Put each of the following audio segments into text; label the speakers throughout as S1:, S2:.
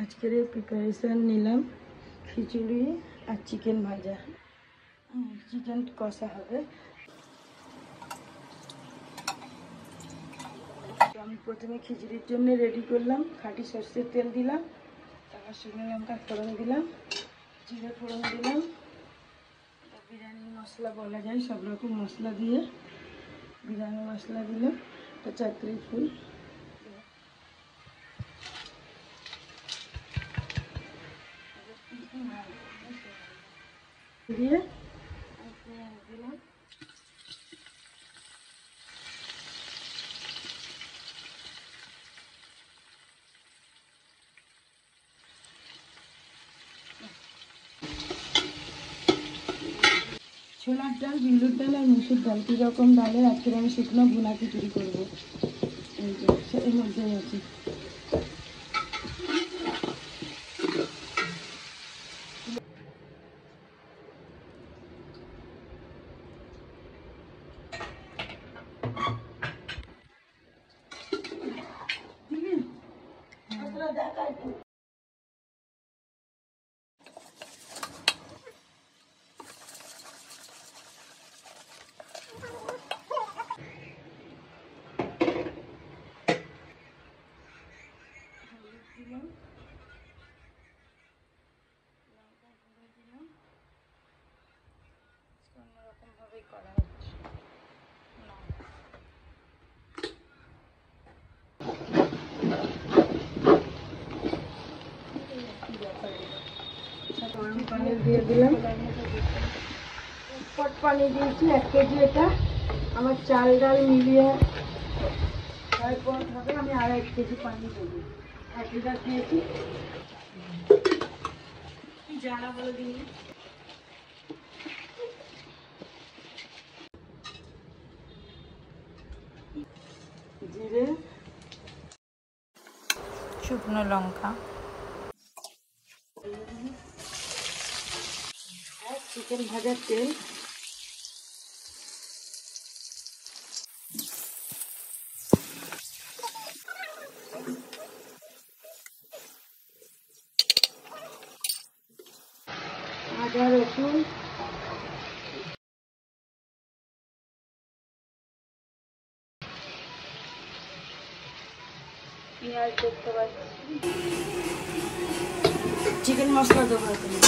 S1: আজকের প্রিপারেশন নিলাম খিচুড়ি আর চিকেন ভাজা, চিকেন কষা হবে। তো আমি প্রথমে খিচুড়ির জন্য রেডি করলাম, খাঁটি সর্ষের তেল দিলাম, তারপর শুকনো লঙ্কা ফোড়ন দিলাম, জিরে ফোড়ন দিলাম, বিরিয়ানি মশলা বলা যায় সব রকম মশলা দিয়ে বিরিয়ানি মশলা দিলাম, তো চাকরি ফুল দিয়ে দিলাম। ছোলার ডাল, বিউলির ডাল আর মুসুর ডাল, 2 রকম ডালের আজকে আমি শুকনো ভুনা খিচুড়ি করবো। এই যে এর মধ্যেই আছে। অন্যরকমভাবেই করা হচ্ছে। গরম পানি দিয়ে দিলাম, উৎপট পানি দিয়েছি 1 কেজি। এটা আমার চাল ডাল মিলিয়ে 6 পট হবে, আমি আর 1 কেজি পানি দেবো। 1 লিটার দিয়েছি। জানা বলে দিই, জিরে,
S2: শুকনো লঙ্কা,
S1: আর চিকেন ভাজার তেল, আদা রসুন, পেঁয়াজ দেখতে পাচ্ছি, চিকেন মশলা দেবো এখানে,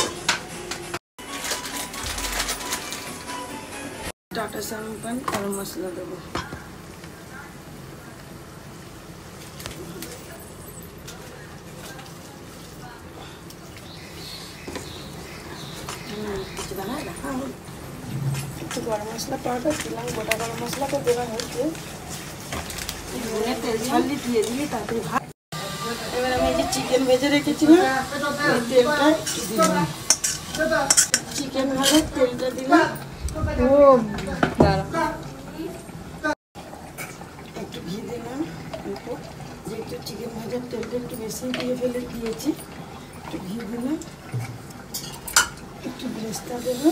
S1: টাটা সাম্পান গরম মশলা দেবো, একটু গরম মশলা পাউডার দিলাম, গোটা গরম মশলা তো দেওয়া হয়েছে, তেল ছাড়লি দিয়ে দিয়ে তাতে ভাত। এবার আমি এই যে চিকেন ভেজে রেখেছিলাম, এই তেলটা দিলাম, চিকেন ভাজার তেলটা দিলাম, একটু ঘি দিলাম, যেহেতু চিকেন ভাজার তেলটা একটু বেশি দিয়েছি, একটু ঘি দিলাম, একটু ব্রেস্তা দেবো,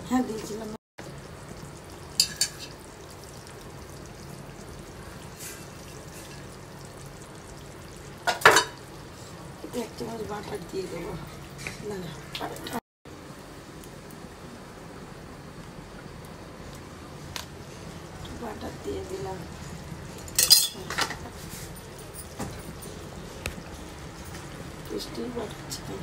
S1: হ্যাঁ দিয়েছিলাম, এক চামচ বাটার দিয়ে দেবো, বাটার দিয়ে দিলাম, টেস্টি বাটার চিকেন।